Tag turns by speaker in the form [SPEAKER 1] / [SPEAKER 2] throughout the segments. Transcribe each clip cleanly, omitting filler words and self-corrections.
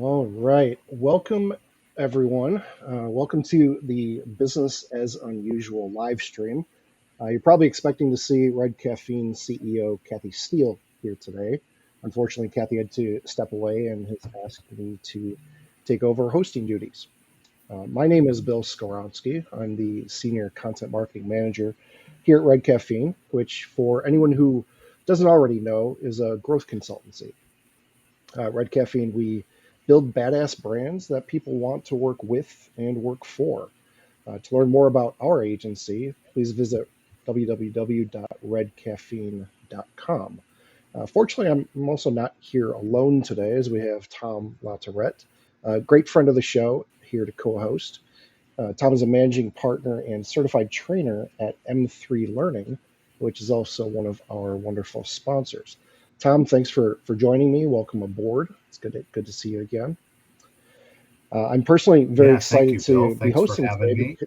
[SPEAKER 1] All right. Welcome, everyone. Welcome to the Business as Unusual live stream. You're probably expecting to see Red Caffeine CEO Kathy Steele here today. Unfortunately, Kathy had to step away and has asked me to take over hosting duties. My name is Bill Skoronsky. I'm the Senior Content Marketing Manager here at Red Caffeine, which, for anyone who doesn't already know, is a growth consultancy. Red Caffeine, we build badass brands that people want to work with and work for. To learn more about our agency, please visit www.redcaffeine.com. Fortunately, I'm also not here alone today, as we have Tom Latourette, a great friend of the show, here to co-host. Tom is a managing partner and certified trainer at M3 Learning, which is also one of our wonderful sponsors. Tom, thanks for joining me. Welcome aboard. It's good to see you again. I'm personally very
[SPEAKER 2] Yeah, thank
[SPEAKER 1] excited
[SPEAKER 2] you, Bill.
[SPEAKER 1] to be
[SPEAKER 2] Thanks for
[SPEAKER 1] hosting
[SPEAKER 2] having
[SPEAKER 1] today.
[SPEAKER 2] me.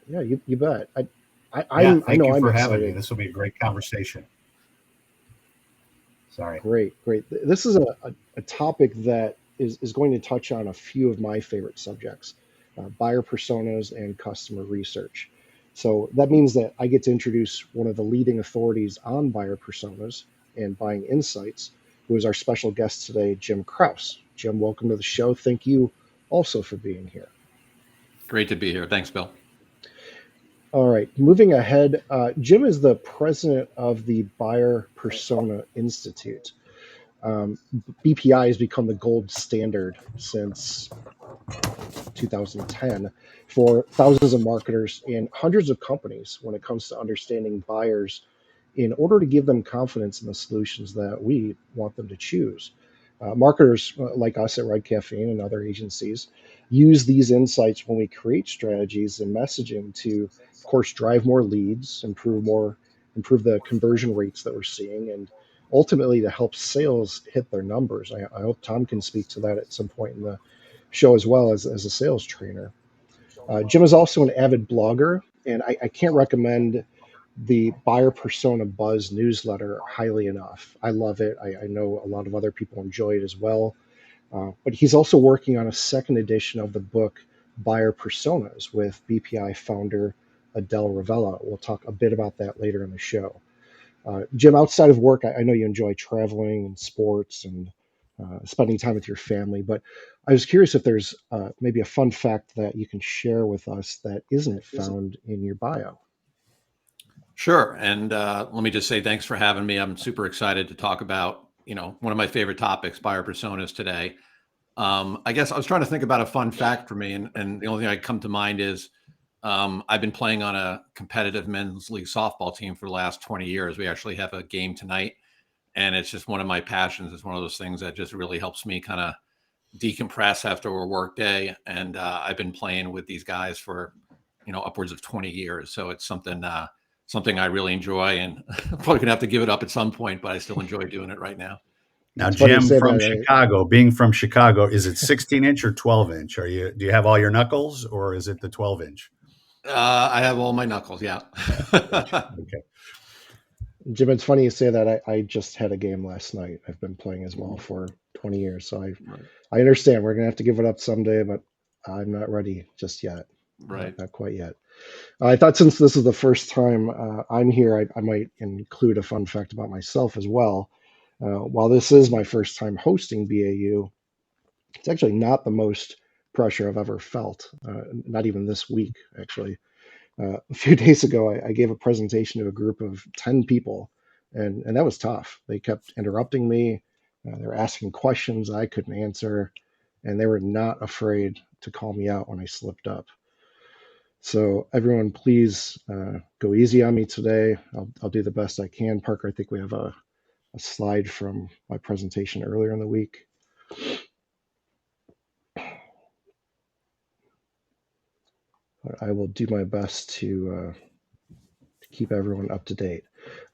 [SPEAKER 1] Yeah, you bet.
[SPEAKER 2] Yeah,
[SPEAKER 1] I
[SPEAKER 2] thank
[SPEAKER 1] know
[SPEAKER 2] you
[SPEAKER 1] I'm
[SPEAKER 2] for having me.
[SPEAKER 1] excited.
[SPEAKER 2] This will be a great conversation. Sorry.
[SPEAKER 1] Great. This is a topic that is going to touch on a few of my favorite subjects, buyer personas and customer research. So that means that I get to introduce one of the leading authorities on buyer personas and buying insights, who is our special guest today, Jim Kraus. Jim, welcome to the show. Thank you also for being here.
[SPEAKER 3] Great to be here. Thanks, Bill.
[SPEAKER 1] All right, moving ahead, Jim is the president of the Buyer Persona Institute. BPI has become the gold standard since 2010 for thousands of marketers and hundreds of companies when it comes to understanding buyers in order to give them confidence in the solutions that we want them to choose. Marketers like us at Red Caffeine and other agencies use these insights when we create strategies and messaging to, of course, drive more leads, improve the conversion rates that we're seeing, and ultimately to help sales hit their numbers. I hope Tom can speak to that at some point in the show as well as a sales trainer. Jim is also an avid blogger, and I can't recommend the Buyer Persona Buzz newsletter highly enough. I love it. I know a lot of other people enjoy it as well. But he's also working on a second edition of the book Buyer Personas with BPI founder Adele Ravella. We'll talk a bit about that later in the show. Jim, outside of work, I know you enjoy traveling and sports and spending time with your family, but I was curious if there's maybe a fun fact that you can share with us that isn't found in your bio.
[SPEAKER 3] Sure. And let me just say thanks for having me. I'm super excited to talk about, one of my favorite topics, buyer personas today. I guess I was trying to think about a fun fact for me, and the only thing that come to mind is I've been playing on a competitive men's league softball team for the last 20 years. We actually have a game tonight, and it's just one of my passions. It's one of those things that just really helps me kind of decompress after a work day. And I've been playing with these guys for, upwards of 20 years. So it's something I really enjoy, and I'm probably gonna have to give it up at some point, but I still enjoy doing it right now.
[SPEAKER 2] Now,
[SPEAKER 1] It's funny you
[SPEAKER 2] Jim
[SPEAKER 1] say
[SPEAKER 2] from
[SPEAKER 1] that.
[SPEAKER 2] Chicago, being from Chicago, is it 16 inch or 12 inch? Do you have all your knuckles or is it the 12 inch?
[SPEAKER 3] I have all my knuckles. Yeah.
[SPEAKER 2] Gotcha. Okay.
[SPEAKER 1] Jim, it's funny you say that. I just had a game last night. I've been playing as well for 20 years, so I understand. We're gonna have to give it up someday, but I'm not ready just yet.
[SPEAKER 3] Right.
[SPEAKER 1] Not quite yet. I thought since this is the first time I'm here, I might include a fun fact about myself as well. While this is my first time hosting BAU, it's actually not the most pressure I've ever felt. Not even this week, actually. A few days ago, I gave a presentation to a group of 10 people, and that was tough. They kept interrupting me. They were asking questions I couldn't answer, and they were not afraid to call me out when I slipped up. So everyone, please go easy on me today. I'll do the best I can. Parker, I think we have a slide from my presentation earlier in the week. I will do my best to keep everyone up to date.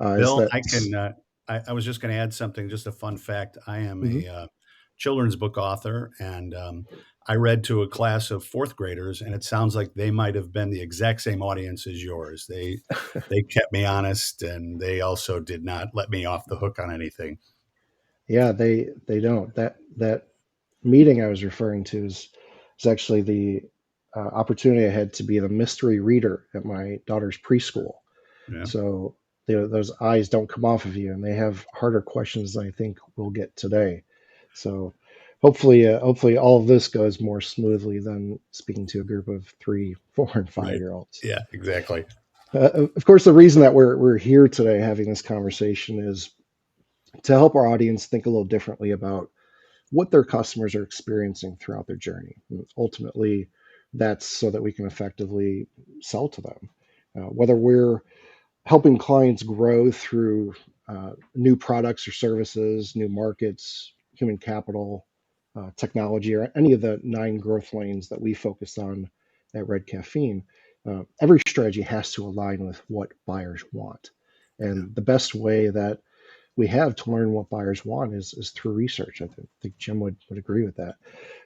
[SPEAKER 1] Is
[SPEAKER 2] Bill,
[SPEAKER 1] that
[SPEAKER 2] I can. I was just going to add something, just a fun fact. I am
[SPEAKER 1] Mhm.
[SPEAKER 2] a children's book author, and I read to a class of fourth graders, and it sounds like they might have been the exact same audience as yours. They kept me honest, and they also did not let me off the hook on anything.
[SPEAKER 1] Yeah, they don't. that meeting I was referring to is actually the opportunity I had to be the mystery reader at my daughter's preschool.
[SPEAKER 2] Yeah.
[SPEAKER 1] So those eyes don't come off of you, and they have harder questions than I think we'll get today. So hopefully all of this goes more smoothly than speaking to a group of 3, 4, and 5
[SPEAKER 2] Right.
[SPEAKER 1] year olds.
[SPEAKER 2] Yeah, exactly.
[SPEAKER 1] Of course, the reason that we're here today having this conversation is to help our audience think a little differently about what their customers are experiencing throughout their journey. And ultimately, that's so that we can effectively sell to them. Whether we're helping clients grow through new products or services, new markets, human capital, technology, or any of the 9 growth lanes that we focus on at Red Caffeine, every strategy has to align with what buyers want.
[SPEAKER 2] Yeah.
[SPEAKER 1] And the best way that we have to learn what buyers want is through research. I think Jim would agree with that.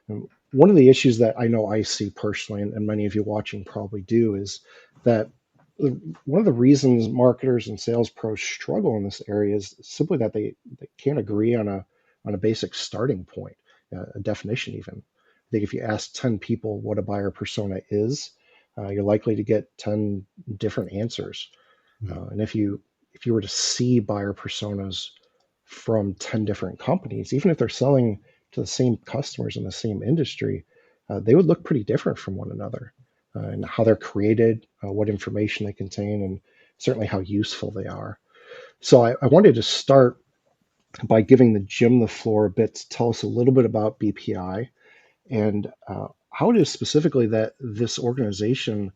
[SPEAKER 1] And one of the issues that I know I see personally, and many of you watching probably do, is that one of the reasons marketers and sales pros struggle in this area is simply that they can't agree on a basic starting point, a definition even. I think if you ask 10 people what a buyer persona is, you're likely to get 10 different answers.
[SPEAKER 2] Yeah.
[SPEAKER 1] And if you were to see buyer personas from 10 different companies, even if they're selling to the same customers in the same industry, they would look pretty different from one another, and how they're created, what information they contain, and certainly how useful they are. So I wanted to start by giving the Jim the floor a bit to tell us a little bit about BPI and how it is specifically that this organization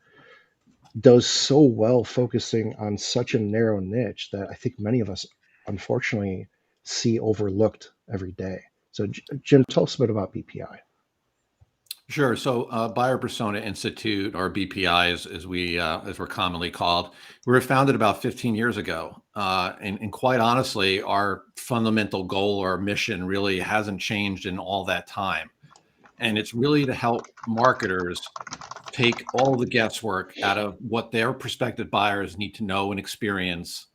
[SPEAKER 1] does so well focusing on such a narrow niche that I think many of us unfortunately see overlooked every day. So, Jim, tell us a bit about BPI.
[SPEAKER 3] Sure. So, Buyer Persona Institute, or BPI, as we're commonly called, we were founded about 15 years ago, and quite honestly, our fundamental goal or mission really hasn't changed in all that time, and it's really to help marketers take all the guesswork out of what their prospective buyers need to know and experience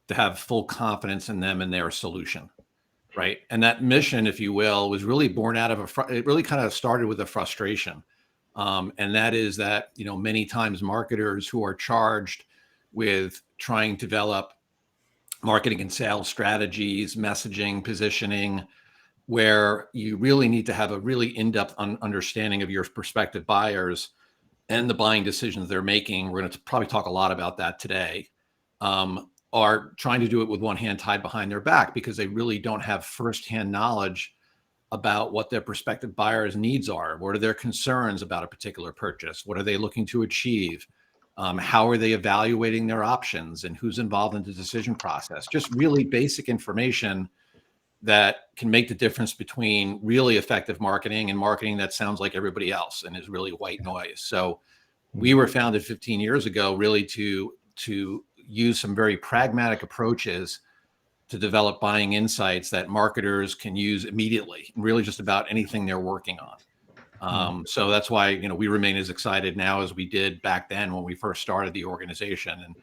[SPEAKER 3] to have full confidence in them and their solution. Right. And that mission, if you will, was really born out of it really kind of started with a frustration. And that is that, many times marketers who are charged with trying to develop marketing and sales strategies, messaging, positioning, where you really need to have a really in-depth understanding of your prospective buyers and the buying decisions they're making. We're going to probably talk a lot about that today. Are trying to do it with one hand tied behind their back because they really don't have firsthand knowledge about what their prospective buyers' needs are. What are their concerns about a particular purchase? What are they looking to achieve? How are they evaluating their options, and who's involved in the decision process? Just really basic information that can make the difference between really effective marketing and marketing that sounds like everybody else and is really white noise. So we were founded 15 years ago really to use some very pragmatic approaches to develop buying insights that marketers can use immediately, really just about anything they're working on. So that's why we remain as excited now as we did back then when we first started the organization.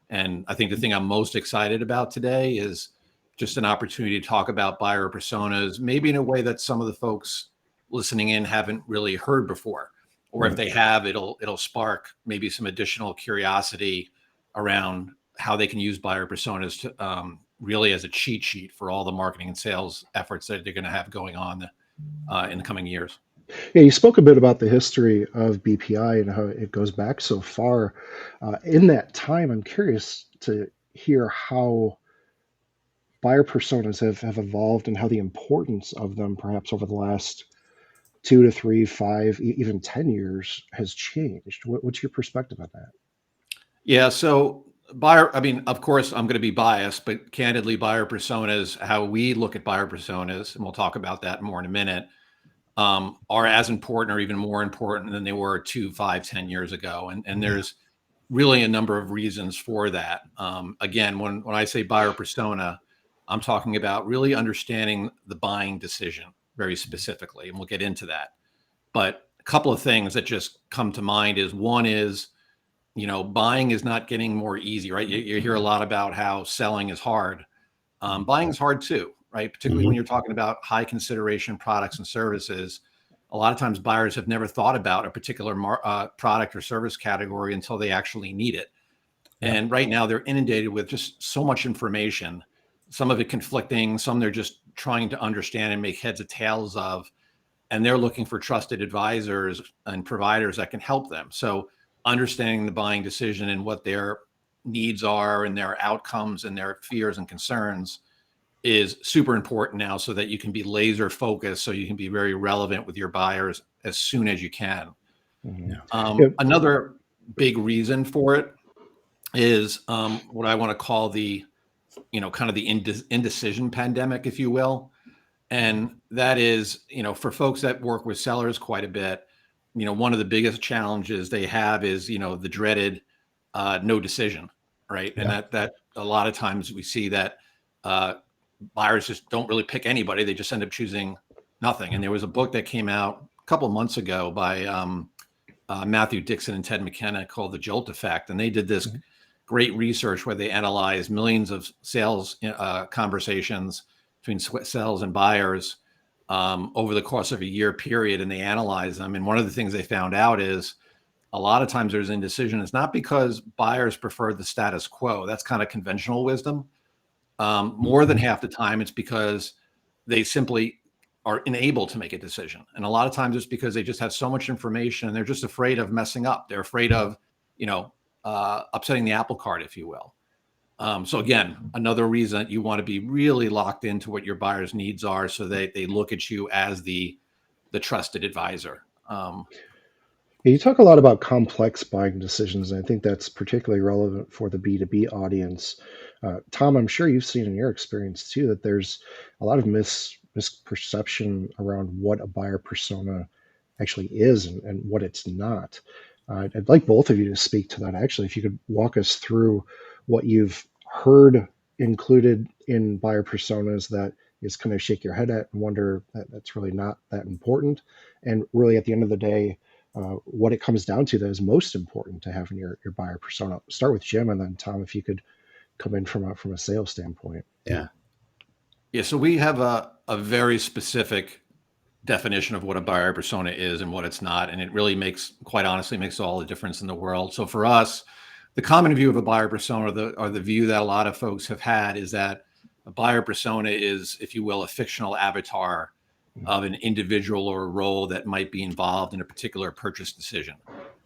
[SPEAKER 3] And I think the thing I'm most excited about today is just an opportunity to talk about buyer personas, maybe in a way that some of the folks listening in haven't really heard before, or if they have, it'll spark maybe some additional curiosity around how they can use buyer personas to really as a cheat sheet for all the marketing and sales efforts that they're going to have going on in the coming years.
[SPEAKER 1] Yeah, you spoke a bit about the history of BPI and how it goes back so far. In that time, I'm curious to hear how buyer personas have evolved and how the importance of them, perhaps over the last 2 to 3, 5, even 10 years, has changed. What's your perspective on that?
[SPEAKER 3] Yeah. So buyer, I mean, of course, I'm going to be biased, but candidly, buyer personas, how we look at buyer personas, and we'll talk about that more in a minute, are as important or even more important than they were 2, 5, 10 years ago. And there's really a number of reasons for that. Again, when I say buyer persona, I'm talking about really understanding the buying decision very specifically, and we'll get into that. But a couple of things that just come to mind is one is, buying is not getting more easy, right? You hear a lot about how selling is hard. Buying is hard too, right? Particularly when you're talking about high consideration products and services. A lot of times buyers have never thought about a particular product or service category until they actually need it.
[SPEAKER 2] Yeah.
[SPEAKER 3] And right now they're inundated with just so much information, some of it conflicting, some they're just trying to understand and make heads or tails of. And they're looking for trusted advisors and providers that can help them. So understanding the buying decision and what their needs are and their outcomes and their fears and concerns is super important now, so that you can be laser focused, so you can be very relevant with your buyers as soon as you can.
[SPEAKER 1] Mhm.
[SPEAKER 2] Yeah.
[SPEAKER 1] Yeah.
[SPEAKER 3] Another big reason for it is what I want to call the, kind of the indecision pandemic, if you will. And that is, for folks that work with sellers quite a bit, one of the biggest challenges they have is, the dreaded no decision, right? And
[SPEAKER 2] Yeah.
[SPEAKER 3] that a lot of times we see that uh, buyers just don't really pick anybody. They just end up choosing nothing. And there was a book that came out a couple of months ago by Matthew Dixon and Ted McKenna called The Jolt Effect. And they did this great research where they analyzed millions of sales conversations between sellers and buyers over the course of a year period. And they analyzed them. And one of the things they found out is a lot of times there's indecision. It's not because buyers prefer the status quo. That's kind of conventional wisdom. More than half the time, it's because they simply are unable to make a decision. And a lot of times it's because they just have so much information and they're just afraid of messing up. They're afraid of, upsetting the apple cart, if you will. So again, another reason that you want to be really locked into what your buyer's needs are, so that they look at you as the trusted advisor.
[SPEAKER 1] Yeah, you talk a lot about complex buying decisions, and I think that's particularly relevant for the B2B audience. Tom, I'm sure you've seen in your experience too that there's a lot of misperception around what a buyer persona actually is and what it's not. I'd like both of you to speak to that. Actually, if you could walk us through what you've heard included in buyer personas that is kind of shake your head at and wonder that that's really not that important, and really at the end of the day, what it comes down to that is most important to have in your buyer persona. Start with Jim, and then Tom, if you could come in from a sales standpoint.
[SPEAKER 2] Yeah.
[SPEAKER 3] Yeah. So we have a very specific definition of what a buyer persona is and what it's not. And it really quite honestly, makes all the difference in the world. So for us, the common view of a buyer persona, or the view that a lot of folks have had, is that a buyer persona is, if you will, a fictional avatar of an individual or a role that might be involved in a particular purchase decision.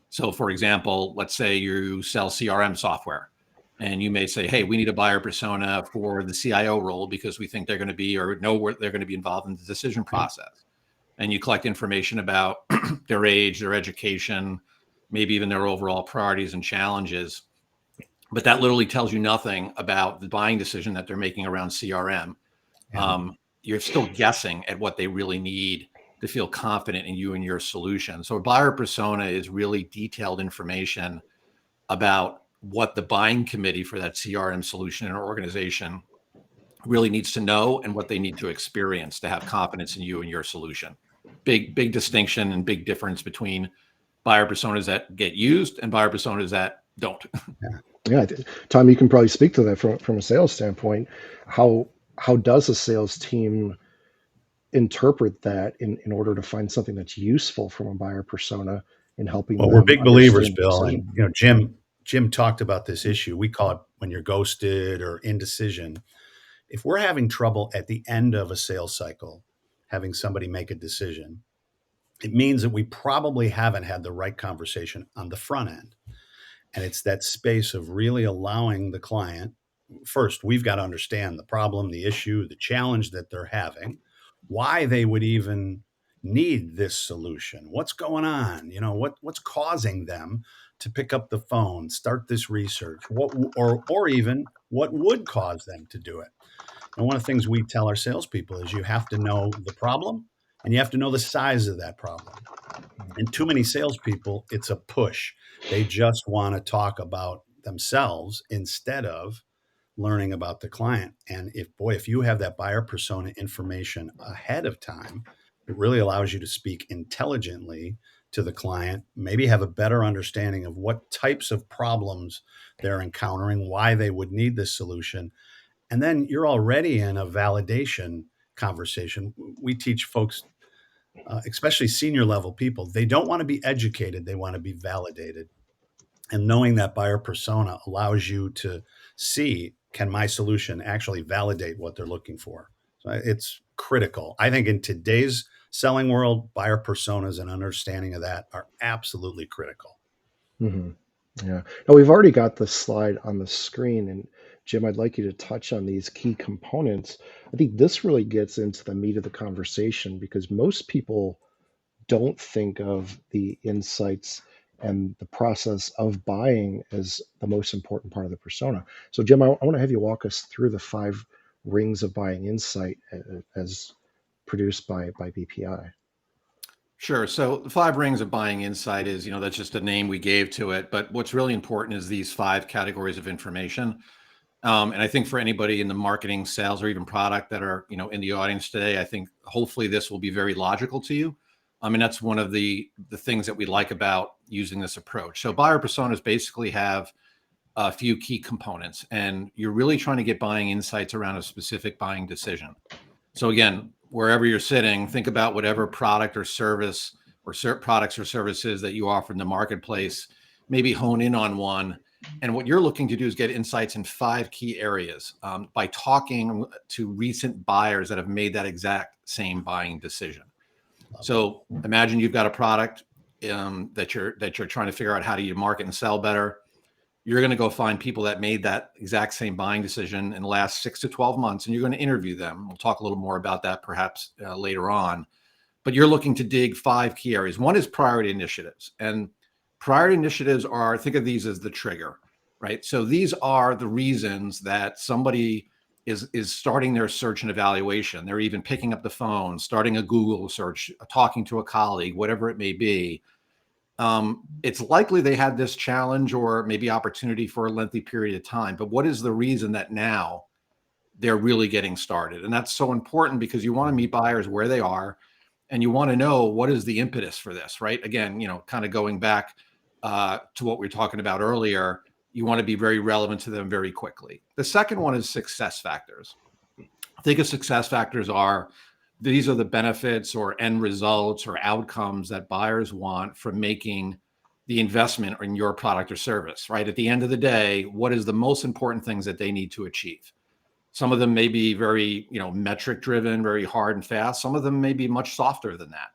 [SPEAKER 3] So for example, let's say you sell CRM software, and you may say, hey, we need a buyer persona for the CIO role because we think they're going to be, or know where they're going to be involved in the decision process. And you collect information about their age, their education, maybe even their overall priorities and challenges. But that literally tells you nothing about the buying decision that they're making around CRM.
[SPEAKER 2] Yeah.
[SPEAKER 3] You're still guessing at what they really need to feel confident in you and your solution. So a buyer persona is really detailed information about what the buying committee for that CRM solution in our organization really needs to know, and what they need to experience to have confidence in you and your solution. Big distinction and big difference between buyer personas that get used and buyer personas that don't.
[SPEAKER 1] Yeah, Tom, you can probably speak to that from a sales standpoint. How does a sales team interpret that in order to find something that's useful from a buyer persona in helping
[SPEAKER 2] Well, we're
[SPEAKER 1] them
[SPEAKER 2] big believers,
[SPEAKER 1] understand the
[SPEAKER 2] Bill, and
[SPEAKER 1] decision?
[SPEAKER 2] Jim talked about this issue. We call it when you're ghosted or indecision. If we're having trouble at the end of a sales cycle, having somebody make a decision, it means that we probably haven't had the right conversation on the front end. And it's that space of really allowing the client, first, we've got to understand the problem, the issue, the challenge that they're having, why they would even need this solution, what's going on, what's causing them to pick up the phone, start this research, or even what would cause them to do it. And one of the things we tell our salespeople is you have to know the problem and you have to know the size of that problem. And too many salespeople, it's a push. They just want to talk about themselves instead of learning about the client. And if you have that buyer persona information ahead of time, it really allows you to speak intelligently to the client, maybe have a better understanding of what types of problems they're encountering, why they would need this solution, And then you're already in a validation conversation. We teach folks, especially senior level people, they don't want to be educated, they want to be validated. And knowing that buyer persona allows you to see, can my solution actually validate what they're looking for? So it's critical. I think in today's selling world, buyer personas and understanding of that are absolutely critical.
[SPEAKER 1] Hmm. Yeah. Now we've already got the slide on the screen, and Jim, I'd like you to touch on these key components. I think this really gets into the meat of the conversation because most people don't think of the insights and the process of buying as the most important part of the persona. So, Jim, I want to have you walk us through the 5 rings of buying insight as produced by BPI.
[SPEAKER 3] Sure. So the 5 rings of buying insight is, that's just a name we gave to it. But what's really important is these 5 categories of information. And I think for anybody in the marketing, sales, or even product that are, in the audience today, I think hopefully this will be very logical to you. I mean, that's one of the things that we like about using this approach. So buyer personas basically have a few key components, and you're really trying to get buying insights around a specific buying decision. So again, wherever you're sitting, think about whatever product or service or products or services that you offer in the marketplace, maybe hone in on one. And what you're looking to do is get insights in 5 key areas by talking to recent buyers that have made that exact same buying decision. So imagine you've got a product that you're trying to figure out how do you market and sell better. You're going to go find people that made that exact same buying decision in the last 6 to 12 months, and you're going to interview them. We'll talk a little more about that perhaps later on. But you're looking to dig 5 key areas. One is priority initiatives. And priority initiatives are, think of these as the trigger, right? So these are the reasons that somebody is starting their search and evaluation. They're even picking up the phone, starting a Google search, talking to a colleague, whatever it may be. It's likely they had this challenge or maybe opportunity for a lengthy period of time. But what is the reason that now they're really getting started? And that's so important because you want to meet buyers where they are, and you want to know what is the impetus for this, right? Again, kind of going back to what we were talking about earlier, you want to be very relevant to them very quickly. The second one is success factors. Think of success factors are, these are the benefits or end results or outcomes that buyers want from making the investment in your product or service, right? At the end of the day, what is the most important things that they need to achieve? Some of them may be very, metric driven, very hard and fast. Some of them may be much softer than that.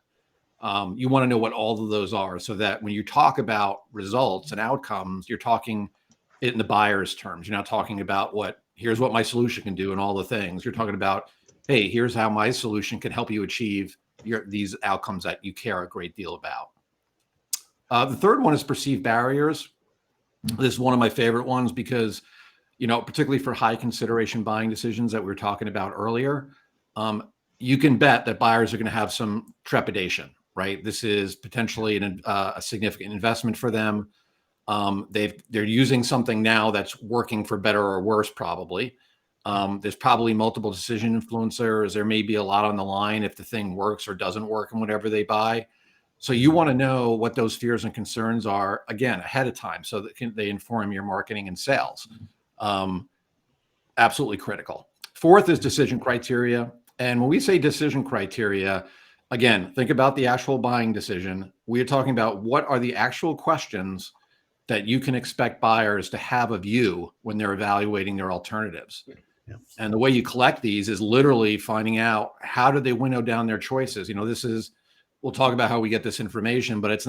[SPEAKER 3] You want to know what all of those are so that when you talk about results and outcomes, you're talking it in the buyer's terms. You're not talking about here's what my solution can do and all the things. You're talking about, hey, here's how my solution can help you achieve these outcomes that you care a great deal about. The third one is perceived barriers. This is one of my favorite ones because, particularly for high consideration buying decisions that we were talking about earlier, you can bet that buyers are going to have some trepidation, right? This is potentially a significant investment for them. They're using something now that's working for better or worse, probably. There's probably multiple decision influencers. There may be a lot on the line if the thing works or doesn't work in whatever they buy. So you want to know what those fears and concerns are, again, ahead of time, so that they inform your marketing and sales. Absolutely critical. Fourth is decision criteria. And when we say decision criteria, again, think about the actual buying decision. We are talking about what are the actual questions that you can expect buyers to have of you when they're evaluating their alternatives.
[SPEAKER 2] Yeah.
[SPEAKER 3] And the way you collect these is literally finding out how do they winnow down their choices. We'll talk about how we get this information, but it's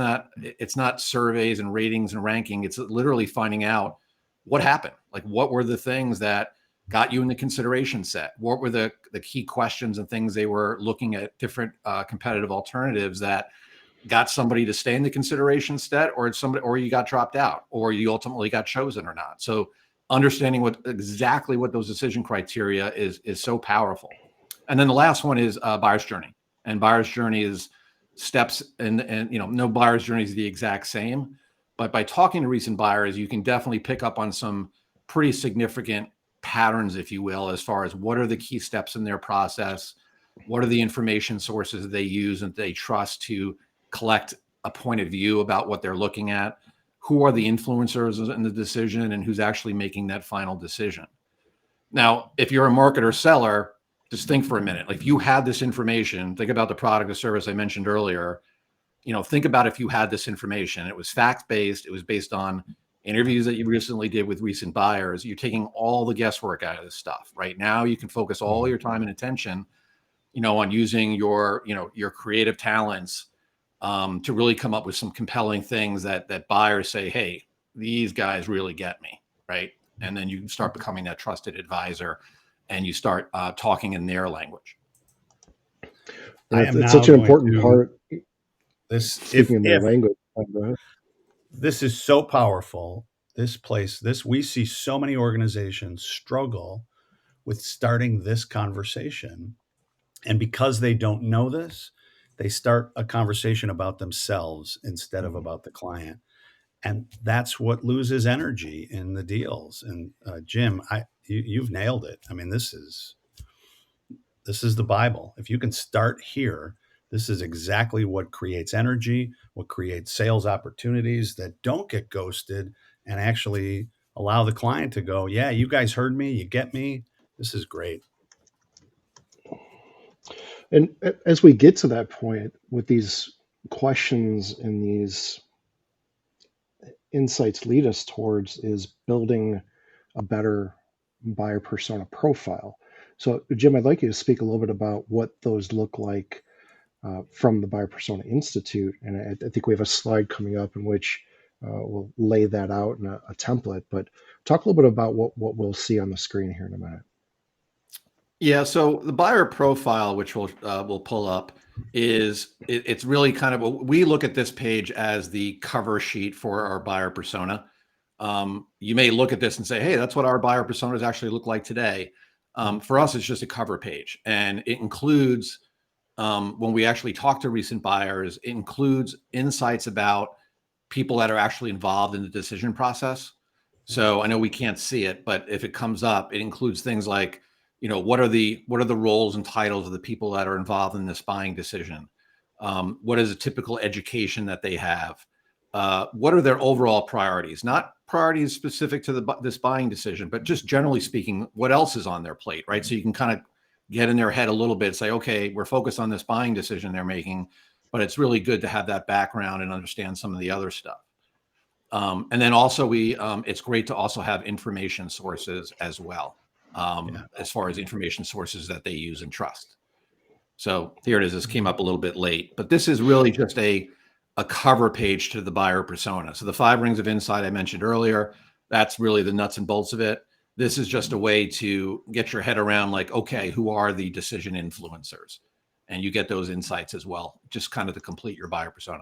[SPEAKER 3] not surveys and ratings and ranking. It's literally finding out what happened. Like, what were the things that got you in the consideration set? What were the key questions and things they were looking at different competitive alternatives that got somebody to stay in the consideration set, or you got dropped out, or you ultimately got chosen or not. So understanding exactly what those decision criteria is so powerful. And then the last one is buyer's journey. And buyer's journey is steps, and no buyer's journey is the exact same, but by talking to recent buyers, you can definitely pick up on some pretty significant patterns, if you will, as far as what are the key steps in their process, what are the information sources that they use and they trust to collect a point of view about what they're looking at, who are the influencers in the decision, and who's actually making that final decision. Now, if you're a marketer seller, just think for a minute. Like if you had this information, think about the product or service I mentioned earlier. Think about if you had this information. It was fact-based. It was based on interviews that you recently did with recent buyers. You're taking all the guesswork out of this stuff. Right now, you can focus all your time and attention, on using your creative talents to really come up with some compelling things that buyers say, hey, these guys really get me, right? And then you start becoming that trusted advisor, and you start talking in their language.
[SPEAKER 2] I am
[SPEAKER 1] It's
[SPEAKER 2] now
[SPEAKER 1] such an
[SPEAKER 2] going
[SPEAKER 1] important
[SPEAKER 2] to
[SPEAKER 1] part.
[SPEAKER 2] this.
[SPEAKER 1] Speaking in their
[SPEAKER 2] If
[SPEAKER 1] language.
[SPEAKER 2] this is so powerful, we see so many organizations struggle with starting this conversation. And because they don't know this, they start a conversation about themselves instead of about the client. And that's what loses energy in the deals. And Jim, you've nailed it. I mean, this is the Bible. If you can start here, this is exactly what creates energy, what creates sales opportunities that don't get ghosted and actually allow the client to go, yeah, you guys heard me, you get me. This is great.
[SPEAKER 1] And as we get to that point with these questions and these insights lead us towards is building a better buyer persona profile. So, Jim, I'd like you to speak a little bit about what those look like from the Buyer Persona Institute. And I think we have a slide coming up in which we'll lay that out in a template. But talk a little bit about what we'll see on the screen here in a minute.
[SPEAKER 3] Yeah, so the buyer profile, which we'll pull up, it's really kind of we look at this page as the cover sheet for our buyer persona. You may look at this and say, "Hey, that's what our buyer personas actually look like today." For us, it's just a cover page, and it includes when we actually talk to recent buyers, it includes insights about people that are actually involved in the decision process. So I know we can't see it, but if it comes up, it includes things like, what are the roles and titles of the people that are involved in this buying decision? What is a typical education that they have? What are their overall priorities? Not priorities specific to this buying decision, but just generally speaking, what else is on their plate, right? So you can kind of get in their head a little bit, say, okay, we're focused on this buying decision they're making, but it's really good to have that background and understand some of the other stuff. And then also it's great to also have information sources as well, as far as information sources that they use and trust. So here it is. This came up a little bit late, but this is really just a cover page to the buyer persona. So the 5 rings of insight I mentioned earlier, that's really the nuts and bolts of it. This is just a way to get your head around, like, okay, who are the decision influencers? And you get those insights as well, just kind of to complete your buyer persona.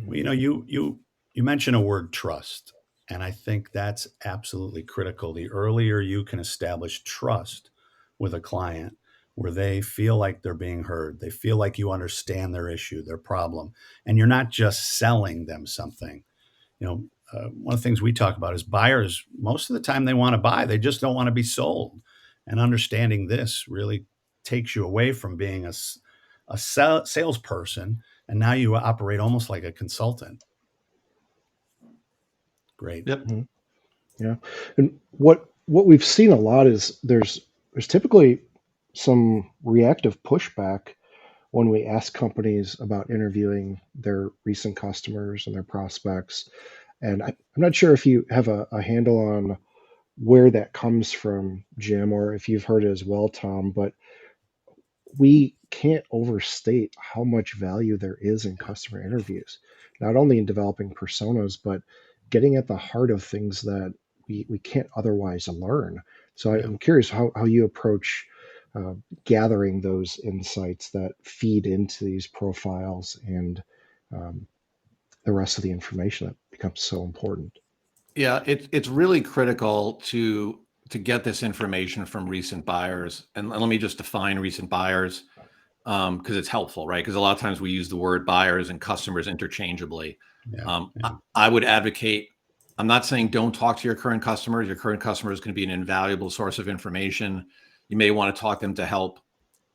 [SPEAKER 2] Well, you mentioned a word, trust, and I think that's absolutely critical. The earlier you can establish trust with a client where they feel like they're being heard, they feel like you understand their issue, their problem, and you're not just selling them something. One of the things we talk about is buyers, most of the time they want to buy, they just don't want to be sold. And understanding this really takes you away from being a salesperson, and now you operate almost like a consultant. Great.
[SPEAKER 3] Yep.
[SPEAKER 1] Mm-hmm. Yeah. And what we've seen a lot is there's typically some reactive pushback when we ask companies about interviewing their recent customers and their prospects. And I'm not sure if you have a handle on where that comes from, Jim, or if you've heard it as well, Tom, but we can't overstate how much value there is in customer interviews, not only in developing personas, but getting at the heart of things that we can't otherwise learn. So I'm curious how you approach gathering those insights that feed into these profiles and um, the rest of the information that becomes so important.
[SPEAKER 3] Yeah, it's really critical to get this information from recent buyers. And let me just define recent buyers, because it's helpful, right? Because a lot of times we use the word buyers and customers interchangeably. I would advocate, I'm not saying don't talk to your current customers. Your current customer is going to be an invaluable source of information. You may want to talk to them to help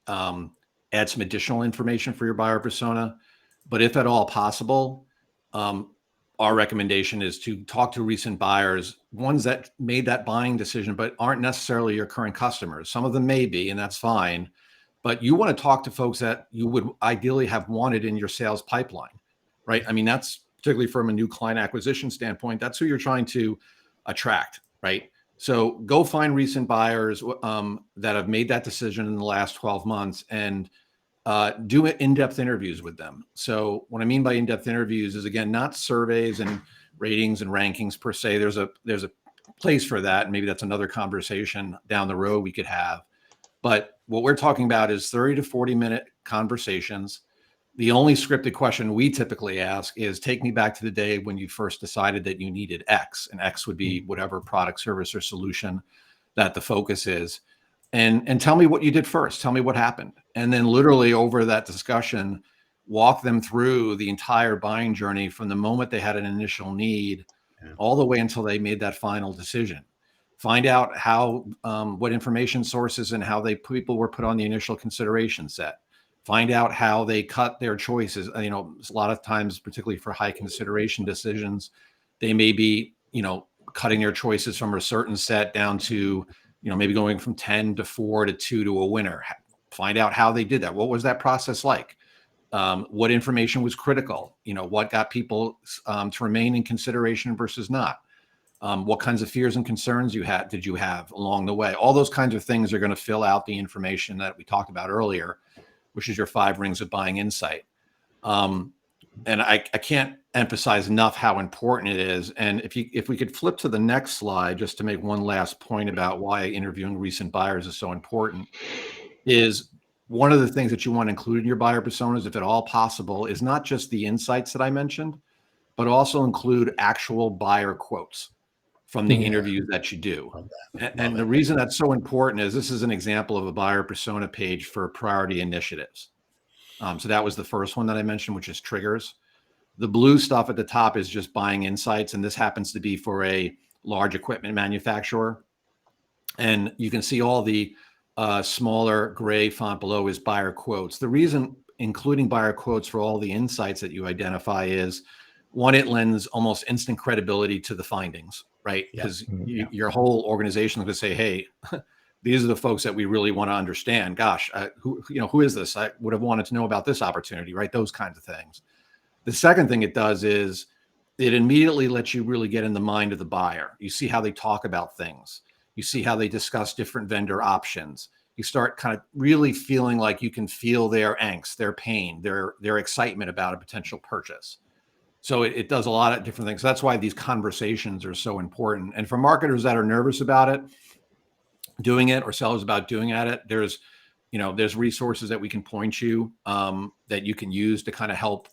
[SPEAKER 3] add some additional information for your buyer persona. But if at all possible, our recommendation is to talk to recent buyers, ones that made that buying decision, but aren't necessarily your current customers. Some of them may be, and that's fine. But you want to talk to folks that you would ideally have wanted in your sales pipeline, right? I mean, that's particularly from a new client acquisition standpoint, that's who you're trying to attract, right? So go find recent buyers that have made that decision in the last 12 months and do in-depth interviews with them. So what I mean by in-depth interviews is, again, not surveys and ratings and rankings per se. There's a place for that. And maybe that's another conversation down the road we could have. But what we're talking about is 30 to 40-minute conversations. The only scripted question we typically ask is, take me back to the day when you first decided that you needed X, and X would be whatever product, service, or solution that the focus is. And tell me what you did first. Tell me what happened. And then literally over that discussion, walk them through the entire buying journey from the moment they had an initial need all the way until they made that final decision. Find out how, what information sources and how people were put on the initial consideration set. Find out how they cut their choices. You know, a lot of times, particularly for high consideration decisions, they may be, you know, cutting their choices from a certain set down to, you know, maybe going from 10 to 4 to 2 to a winner. Find out how they did that. What was that process like? What information was critical? You know, what got people to remain in consideration versus not? What kinds of fears and concerns did you have along the way? All those kinds of things are going to fill out the information that we talked about earlier, which is your 5 rings of buying insight. And I can't emphasize enough how important it is. And if we could flip to the next slide, just to make one last point about why interviewing recent buyers is so important, is one of the things that you want to include in your buyer personas, if at all possible, is not just the insights that I mentioned, but also include actual buyer quotes from the interviews that you do. And the reason that's so important is this is an example of a buyer persona page for priority initiatives. So that was the first one that I mentioned, which is triggers. The blue stuff at the top is just buying insights. And this happens to be for a large equipment manufacturer. And you can see all the smaller gray font below is buyer quotes. The reason including buyer quotes for all the insights that you identify is, one, it lends almost instant credibility to the findings, right? Because your whole organization is going to say, hey, these are the folks that we really want to understand. Gosh, who is this? I would have wanted to know about this opportunity, right? Those kinds of things. The second thing it does is it immediately lets you really get in the mind of the buyer. You see how they talk about things. You see how they discuss different vendor options. You start kind of really feeling like you can feel their angst, their pain, their excitement about a potential purchase. So it does a lot of different things. That's why these conversations are so important. And for marketers that are nervous about it, doing it, or sellers about doing it, there's resources that we can point you that you can use to kind of help,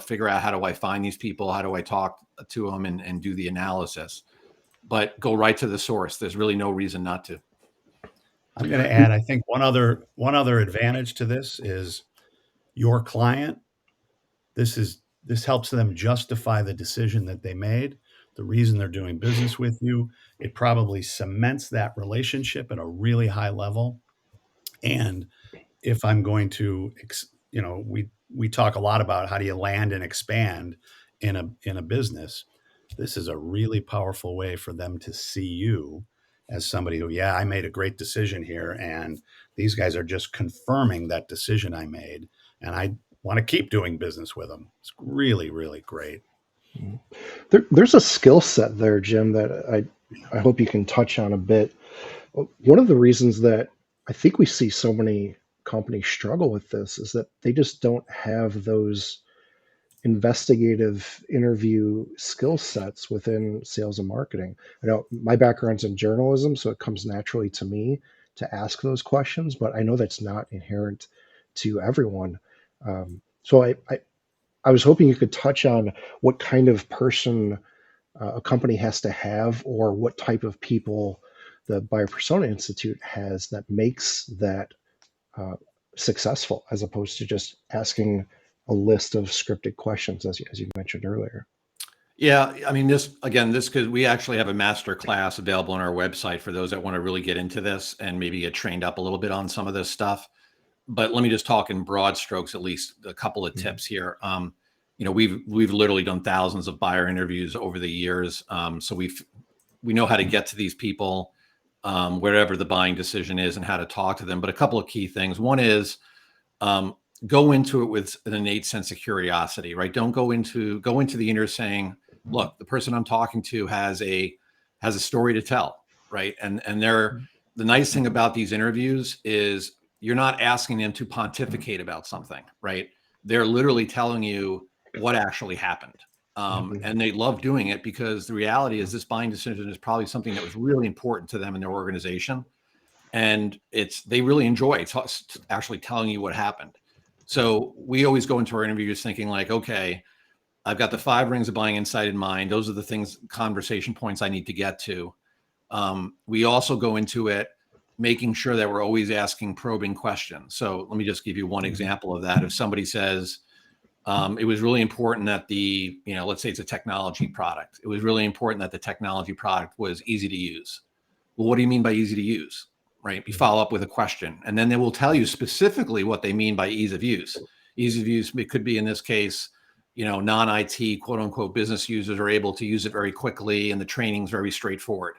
[SPEAKER 3] figure out, how do I find these people? How do I talk to them and do the analysis? But go right to the source. There's really no reason not to.
[SPEAKER 2] I'm going to add, I think one other advantage to this is your client. This helps them justify the decision that they made, the reason they're doing business with you. It probably cements that relationship at a really high level. And if I'm going to, we talk a lot about how do you land and expand in a business. This is a really powerful way for them to see you as somebody who, I made a great decision here, and these guys are just confirming that decision I made, and I want to keep doing business with them. It's really, really great.
[SPEAKER 1] There's a skill set there, Jim, that I hope you can touch on a bit. One of the reasons that I think we see so many companies struggle with this is that they just don't have those investigative interview skill sets within sales and marketing. I know my background's in journalism, so it comes naturally to me to ask those questions, but I know that's not inherent to everyone. So I was hoping you could touch on what kind of person a company has to have, or what type of people the Buyer Persona Institute has that makes that successful, as opposed to just asking a list of scripted questions, as you mentioned earlier.
[SPEAKER 3] Yeah, I mean, this because we actually have a master class available on our website for those that want to really get into this and maybe get trained up a little bit on some of this stuff. But let me just talk in broad strokes, at least a couple of tips here. we've literally done thousands of buyer interviews over the years. So we know how to get to these people, wherever the buying decision is, and how to talk to them. But a couple of key things. One is, go into it with an innate sense of curiosity, right? Don't go into the interview saying, look, the person I'm talking to has a story to tell, right? And the nice thing about these interviews is you're not asking them to pontificate about something, right? They're literally telling you what actually happened. And they love doing it because the reality is this buying decision is probably something that was really important to them in their organization. And they really enjoy actually telling you what happened. So we always go into our interviews thinking like, okay, I've got the 5 rings of buying insight in mind. Those are the things, conversation points I need to get to. We also go into it making sure that we're always asking probing questions. So let me just give you one example of that. If somebody says, it was really important that let's say it's a technology product. It was really important that the technology product was easy to use. Well, what do you mean by easy to use? Right? You follow up with a question, and then they will tell you specifically what they mean by ease of use. Ease of use, it could be in this case, non-IT, quote unquote, business users are able to use it very quickly, and the training is very straightforward.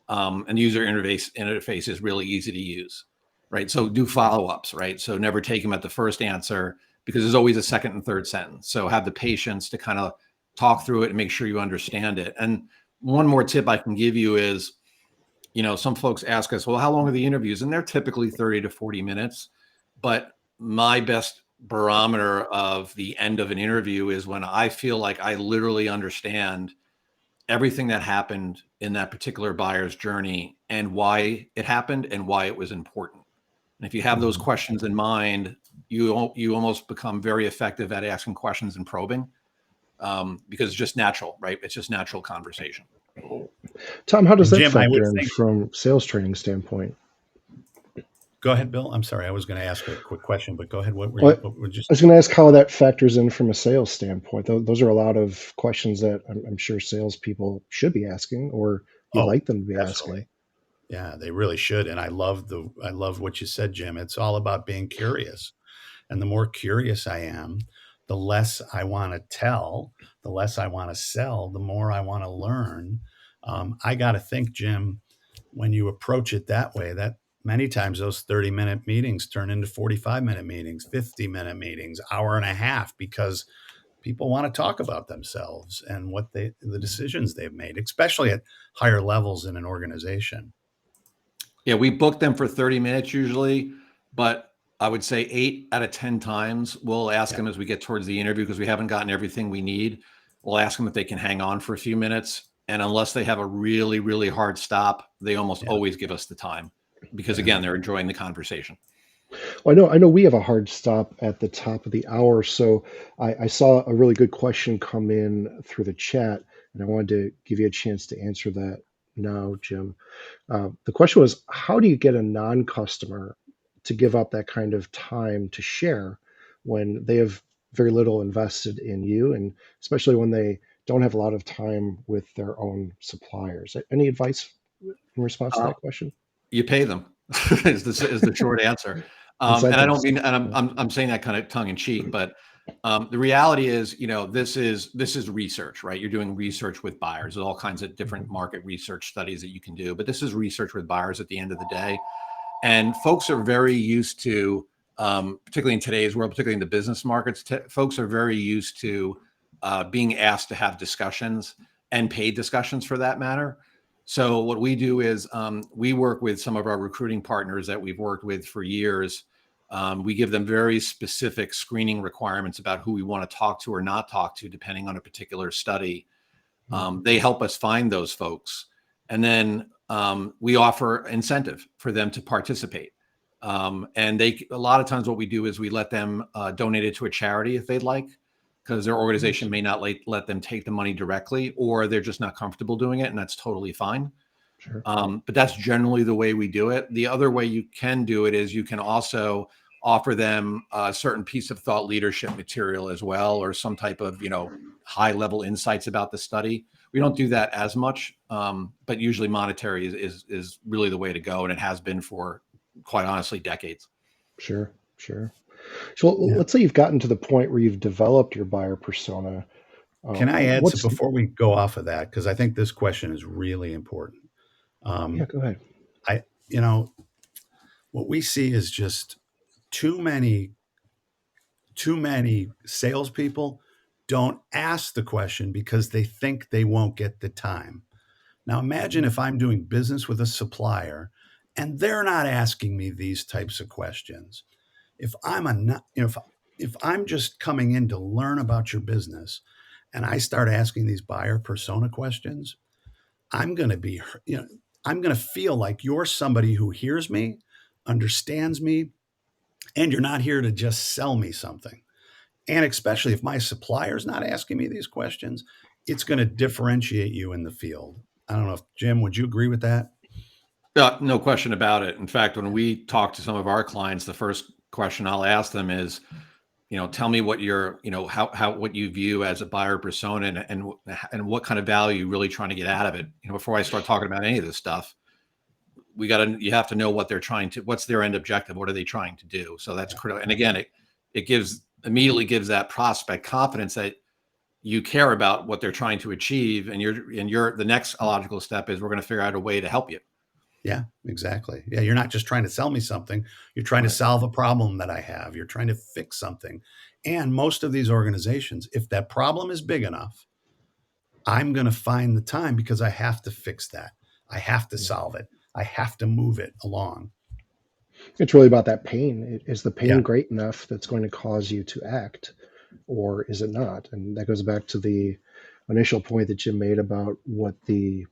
[SPEAKER 3] And the user interface is really easy to use, right? So do follow-ups, right? So never take them at the first answer, because there's always a second and third sentence. So have the patience to kind of talk through it and make sure you understand it. And one more tip I can give you is, some folks ask us, well, how long are the interviews? And they're typically 30 to 40 minutes. But my best barometer of the end of an interview is when I feel like I literally understand everything that happened in that particular buyer's journey and why it happened and why it was important. And if you have those questions in mind, you almost become very effective at asking questions and probing, because it's just natural, right? It's just natural conversation.
[SPEAKER 1] Tom, how does that
[SPEAKER 2] Jim, I would
[SPEAKER 1] factor in
[SPEAKER 2] think.
[SPEAKER 1] from sales training standpoint?
[SPEAKER 2] Go ahead, Bill. I'm sorry, I was going to ask a quick question, but go ahead. What
[SPEAKER 1] Well,
[SPEAKER 2] would you
[SPEAKER 1] I was going to ask how that factors in from a sales standpoint. Those are a lot of questions that I'm sure salespeople should be asking, or you'd
[SPEAKER 2] Oh,
[SPEAKER 1] like them to be
[SPEAKER 2] definitely.
[SPEAKER 1] asking.
[SPEAKER 2] Yeah, they really should. And I love what you said, Jim. It's all about being curious. And the more curious I am, the less I want to tell, the less I want to sell, the more I want to learn. I got to think, Jim, when you approach it that way, that many times those 30-minute meetings turn into 45-minute meetings, 50-minute meetings, hour and a half, because people want to talk about themselves and the decisions they've made, especially at higher levels in an organization.
[SPEAKER 3] Yeah, we book them for 30 minutes usually, but I would say 8 out of 10 times we'll ask them as we get towards the interview, because we haven't gotten everything we need. We'll ask them if they can hang on for a few minutes. And unless they have a really, really hard stop, they almost always give us the time, because again, they're enjoying the conversation.
[SPEAKER 1] Well, I know we have a hard stop at the top of the hour, so I saw a really good question come in through the chat, and I wanted to give you a chance to answer that now, Jim. The question was, how do you get a non-customer to give up that kind of time to share when they have very little invested in you, and especially when they don't have a lot of time with their own suppliers? Any advice in response to
[SPEAKER 3] Uh,
[SPEAKER 1] that question?
[SPEAKER 3] you pay them is the short answer. And I don't
[SPEAKER 1] Incentives.
[SPEAKER 3] mean, and I'm saying that kind of tongue in cheek, but the reality is, this is research, right? You're doing research with buyers. There's all kinds of different market research studies that you can do, but this is research with buyers at the end of the day. And folks are very used to, particularly in today's world, particularly in the business markets, folks are very used to being asked to have discussions, and paid discussions for that matter. So what we do is, we work with some of our recruiting partners that we've worked with for years. We give them very specific screening requirements about who we want to talk to or not talk to, depending on a particular study. They help us find those folks. And then we offer incentive for them to participate. And a lot of times what we do is we let them donate it to a charity if they'd like, because their organization may not let them take the money directly, or they're just not comfortable doing it, and that's totally fine.
[SPEAKER 1] Sure.
[SPEAKER 3] But that's generally the way we do it. The other way you can do it is you can also offer them a certain piece of thought leadership material as well, or some type of, high level insights about the study. We don't do that as much, but usually monetary is really the way to go. And it has been for, quite honestly, decades.
[SPEAKER 1] Sure. So
[SPEAKER 2] Yeah.
[SPEAKER 1] let's say you've gotten to the point where you've developed your buyer persona.
[SPEAKER 2] Can I add so
[SPEAKER 1] What's
[SPEAKER 2] before we go off of that, because I think this question is really important.
[SPEAKER 1] Yeah,
[SPEAKER 2] Um,
[SPEAKER 1] go ahead.
[SPEAKER 2] I, you know, what we see is just too many, too many salespeople don't ask the question because they think they won't get the time. Now, imagine if I'm doing business with a supplier and they're not asking me these types of questions. If I'm a, if I'm just coming in to learn about your business and I start asking these buyer persona questions, I'm going to be, I'm going to feel like you're somebody who hears me, understands me, and you're not here to just sell me something. And especially if my supplier's not asking me these questions, it's going to differentiate you in the field. I don't know if Jim, would you agree with that?
[SPEAKER 3] No question about it. In fact, when we talk to some of our clients, the first question I'll ask them is, tell me what you're, how what you view as a buyer persona, and what kind of value you're really trying to get out of it. Before I start talking about any of this stuff, you have to know what they're what's their end objective, what are they trying to do. So that's
[SPEAKER 1] Yeah.
[SPEAKER 3] critical. And again, it immediately gives that prospect confidence that you care about what they're trying to achieve, and the next logical step is we're going to figure out a way to help you.
[SPEAKER 2] Yeah, exactly. Yeah, you're not just trying to sell me something. You're trying to
[SPEAKER 3] Right.
[SPEAKER 2] solve a problem that I have. You're trying to fix something. And most of these organizations, if that problem is big enough, I'm going to find the time because I have to fix that. I have to
[SPEAKER 1] Yeah.
[SPEAKER 2] solve it. I have to move it along.
[SPEAKER 1] It's really about that pain. Is the pain
[SPEAKER 2] Yeah.
[SPEAKER 1] great enough that's going to cause you to act, or is it not? And that goes back to the initial point that Jim made about what the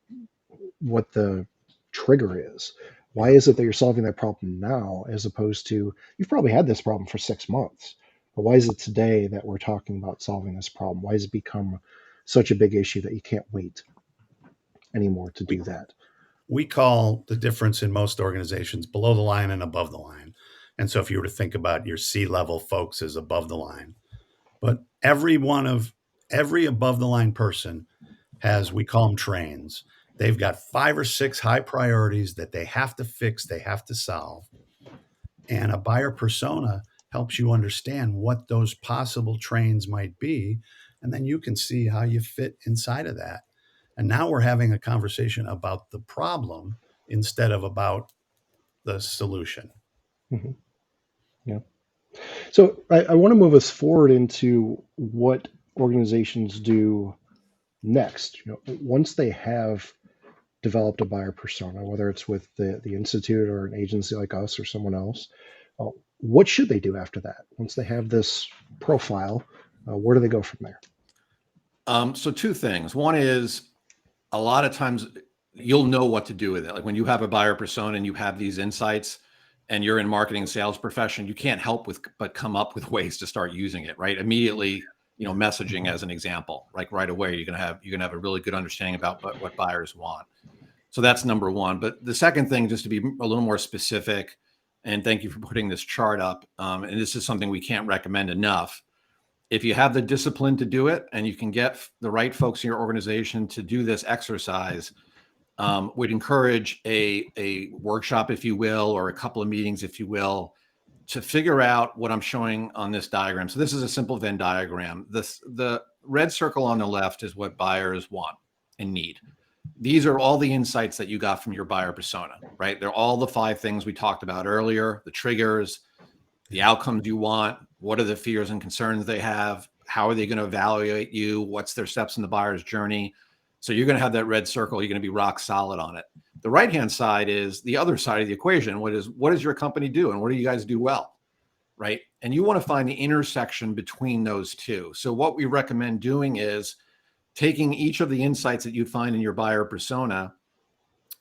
[SPEAKER 1] trigger is. Why
[SPEAKER 2] Yeah.
[SPEAKER 1] is it that you're solving that problem now as opposed to you've probably had this problem for 6 months, but why is it today that we're talking about solving this problem? Why has it become such a big issue that you can't wait anymore to
[SPEAKER 2] We,
[SPEAKER 1] do that?
[SPEAKER 2] we call the difference in most organizations below the line and above the line. And so if you were to think about your C-level folks as above the line, but every above the line person has, we call them trains. They've got 5 or 6 high priorities that they have to fix, they have to solve. And a buyer persona helps you understand what those possible trains might be. And then you can see how you fit inside of that. And now we're having a conversation about the problem instead of about the solution.
[SPEAKER 1] Mhm. Yeah. So I want to move us forward into what organizations do next. Once they have developed a buyer persona, whether it's with the institute or an agency like us or someone else, uh, what should they do after that? Once they have this profile, where do they go from there?
[SPEAKER 3] So two things. One is, a lot of times you'll know what to do with it. Like when you have a buyer persona and you have these insights and you're in marketing and sales profession, you can't help but come up with ways to start using it, right? Immediately, messaging as an example, like right away, you're gonna have a really good understanding about what buyers want. So that's number one. But the second thing, just to be a little more specific, and thank you for putting this chart up. And this is something we can't recommend enough. If you have the discipline to do it and you can get the right folks in your organization to do this exercise, we'd encourage a workshop, if you will, or a couple of meetings, if you will, to figure out what I'm showing on this diagram. So this is a simple Venn diagram. The red circle on the left is what buyers want and need. These are all the insights that you got from your buyer persona, right? They're all the 5 things we talked about earlier, the triggers, the outcomes you want, what are the fears and concerns they have, how are they going to evaluate you, what's their steps in the buyer's journey. So you're going to have that red circle, you're going to be rock solid on it. The right hand side is the other side of the equation. What does your company do, and what do you guys do well, right? And you want to find the intersection between those two. So what we recommend doing is taking each of the insights that you find in your buyer persona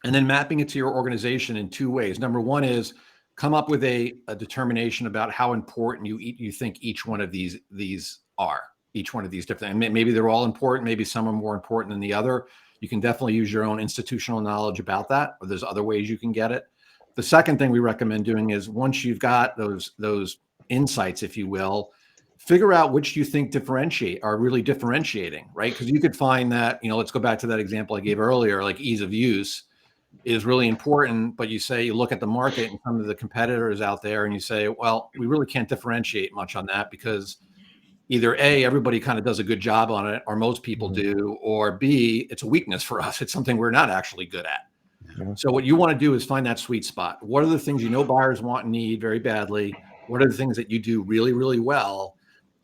[SPEAKER 3] and then mapping it to your organization in 2 ways. Number one is come up with a determination about how important you think each one of these are, each one of these different, and maybe they're all important, maybe some are more important than the other. You can definitely use your own institutional knowledge about that, or there's other ways you can get it. The second thing we recommend doing is, once you've got those insights, if you will, figure out which you think are really differentiating, right? Because you could find that, let's go back to that example I gave earlier, like ease of use. is really important. But you look at the market and some of the competitors out there and you say, well, we really can't differentiate much on that because either A, everybody kind of does a good job on it, or most people do, or B, it's a weakness for us. It's something we're not actually good at.
[SPEAKER 1] Yeah.
[SPEAKER 3] So what you want to do is find that sweet spot. What are the things buyers want and need very badly? What are the things that you do really, really well?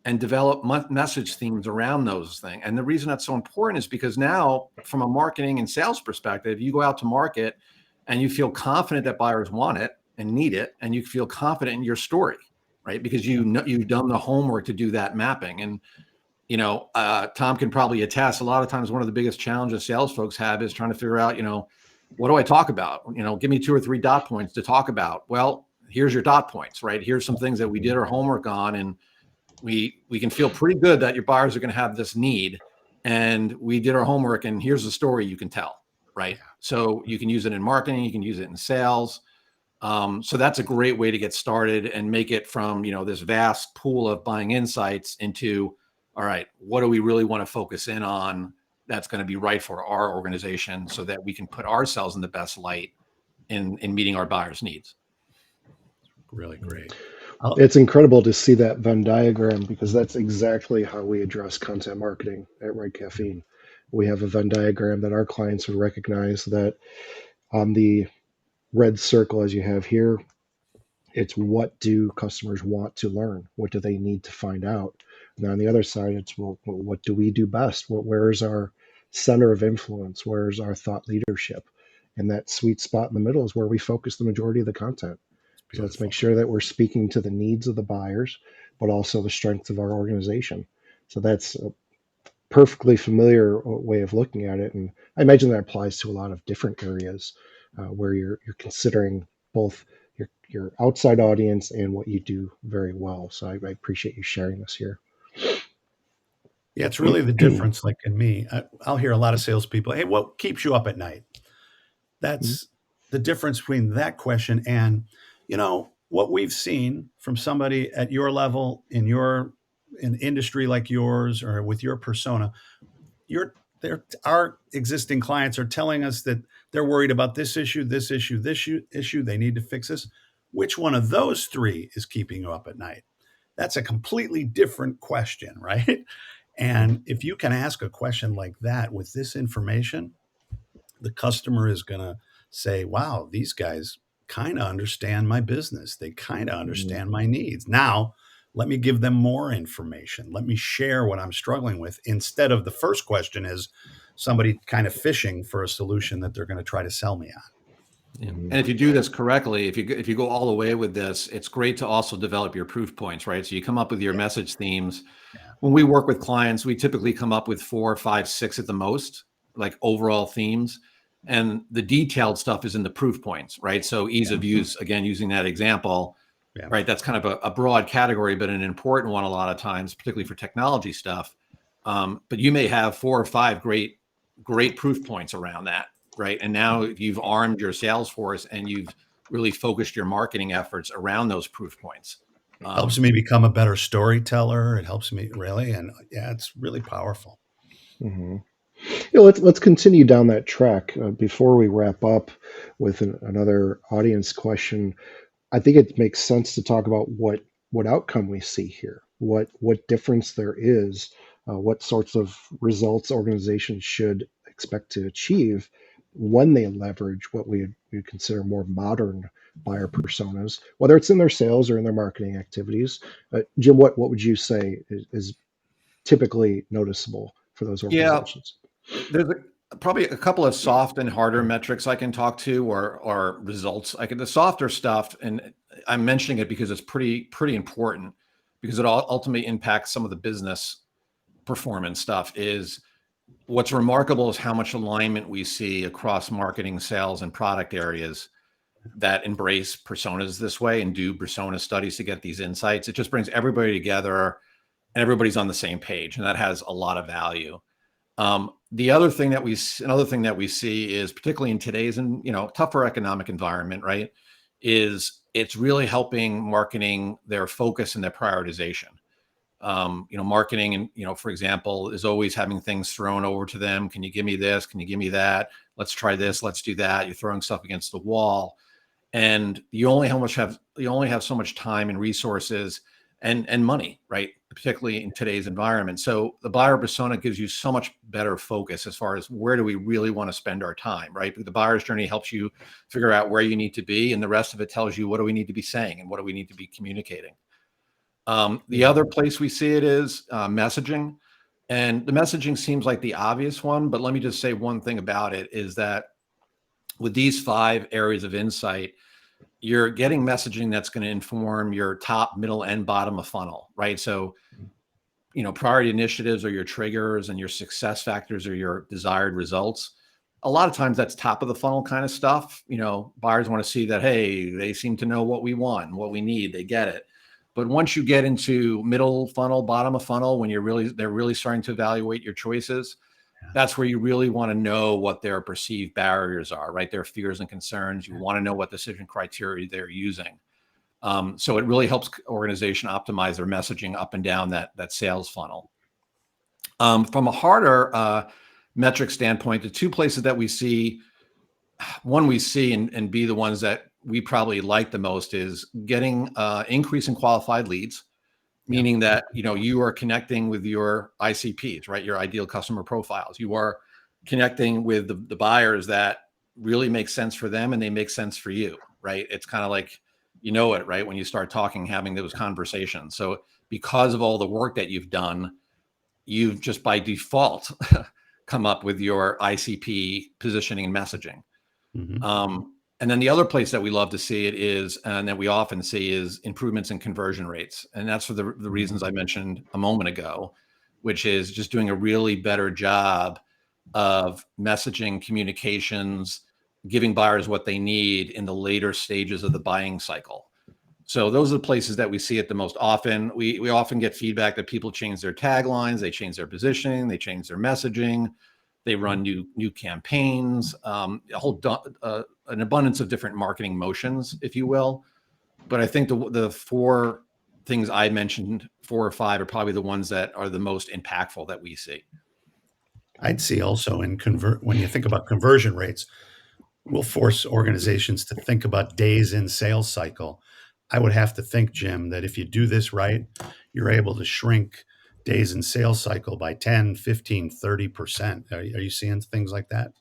[SPEAKER 3] And develop message themes around those things. And the reason that's so important is because now, from a marketing and sales perspective, you go out to market and you feel confident that buyers want it and need it, and you feel confident in your story, right? Because you've done the homework to do that mapping. And Tom can probably attest. A lot of times, one of the biggest challenges sales folks have is trying to figure out, what do I talk about? Give me 2 or 3 dot points to talk about. Well, here's your dot points, right? Here's some things that we did our homework on, and we can feel pretty good that your buyers are going to have this need, and we did our homework, and here's the story you can tell, right? So you can use it in marketing, you can use it in sales. So that's a great way to get started and make it from, this vast pool of buying insights into, all right, what do we really want to focus in on that's going to be right for our organization so that we can put ourselves in the best light in meeting our buyers' needs.
[SPEAKER 2] Really great.
[SPEAKER 1] It's incredible to see that Venn diagram because that's exactly how we address content marketing at Red Caffeine. We have a Venn diagram that our clients would recognize that on the red circle, as you have here, it's what do customers want to learn? What do they need to find out? And on the other side, it's what do we do best? Where's our center of influence? Where's our thought leadership? And that sweet spot in the middle is where we focus the majority of the content. So let's make sure that we're speaking to the needs of the buyers, but also the strengths of our organization. So that's a perfectly familiar way of looking at it. And I imagine that applies to a lot of different areas where you're considering both your outside audience and what you do very well. So I appreciate you sharing this here.
[SPEAKER 2] Yeah, it's really the difference. Like in me, I'll hear a lot of salespeople, hey, what keeps you up at night? That's the difference between that question and, what we've seen from somebody at your level in industry like yours or with your persona. Our existing clients are telling us that they're worried about this issue, this issue, this issue. They need to fix this. Which one of those 3 is keeping you up at night? That's a completely different question, right? And if you can ask a question like that with this information, the customer is going to say, wow, these guys kind of understand my business. They kind of understand my needs. Now, let me give them more information. Let me share what I'm struggling with instead of the first question is somebody kind of fishing for a solution that they're going to try to sell me on.
[SPEAKER 3] Yeah. And if you do this correctly, if you go all the way with this, it's great to also develop your proof points, right? So you come up with your message themes. When we work with clients, we typically come up with 4, 5, 6 at the most, like overall themes. And the detailed stuff is in the proof points, right? So ease of use, again, using that example, right? That's kind of a broad category, but an important one a lot of times, particularly for technology stuff. But you may have 4 or 5 great proof points around that, right? And now you've armed your sales force and you've really focused your marketing efforts around those proof points.
[SPEAKER 2] Helps me become a better storyteller. It helps me really. And yeah, it's really powerful.
[SPEAKER 1] Let's continue down that track. Before we wrap up with another audience question, I think it makes sense to talk about what outcome we see here, what difference there is, what sorts of results organizations should expect to achieve when they leverage what we would consider more modern buyer personas, whether it's in their sales or in their marketing activities. Jim, what would you say is typically noticeable for those organizations?
[SPEAKER 3] Yeah, there's probably a couple of soft and harder metrics I can talk to, or results. The softer stuff, and I'm mentioning it because it's pretty important, because it ultimately impacts some of the business performance stuff. Is what's remarkable is how much alignment we see across marketing, sales, and product areas that embrace personas this way and do persona studies to get these insights. It just brings everybody together and everybody's on the same page, and that has a lot of value. Another thing that we see is, particularly in today's tougher economic environment, right, is it's really helping marketing their focus and their prioritization. Marketing and, for example, is always having things thrown over to them. Can you give me this? Can you give me that? Let's try this. Let's do that. You're throwing stuff against the wall, and you only have so much time and resources and money, right? Particularly in today's environment. So the buyer persona gives you so much better focus as far as where do we really want to spend our time, right? The buyer's journey helps you figure out where you need to be, and the rest of it tells you what do we need to be saying and what do we need to be communicating. The other place we see it is messaging. And the messaging seems like the obvious one, but let me just say one thing about it is that with these 5 areas of insight, you're getting messaging that's going to inform your top, middle, and bottom of funnel, right? So, priority initiatives are your triggers and your success factors are your desired results. A lot of times that's top of the funnel kind of stuff. Buyers want to see that, hey, they seem to know what we want and what we need. They get it. But once you get into middle funnel, bottom of funnel, when they're really starting to evaluate your choices, that's where you really want to know what their perceived barriers are, right? Their fears and concerns. You want to know what decision criteria they're using. So it really helps organization optimize their messaging up and down that sales funnel. From a harder metric standpoint, the 2 places that we see, and be the ones that we probably like the most, is getting increase in qualified leads, meaning that you are connecting with your ICPs, right? Your ideal customer profiles. You are connecting with the buyers that really make sense for them and they make sense for you, right? It's kind of like, it, right? When you start talking, having those conversations. So because of all the work that you've done, you've just by default come up with your ICP positioning and messaging.
[SPEAKER 2] Mm-hmm.
[SPEAKER 3] And then the other place that we love to see it is, and that we often see, is improvements in conversion rates. And that's for the reasons I mentioned a moment ago, which is just doing a really better job of messaging, communications, giving buyers what they need in the later stages of the buying cycle. So those are the places that we see it the most often. We often get feedback that people change their taglines, they change their positioning, they change their messaging, they run new campaigns, an abundance of different marketing motions, if you will. But I think the 4 things I mentioned, 4 or 5, are probably the ones that are the most impactful that we see.
[SPEAKER 2] I'd see also when you think about conversion rates, we'll force organizations to think about days in sales cycle. I would have to think, Jim, that if you do this right, you're able to shrink days in sales cycle by 10, 15, 30%. Are you seeing things like that?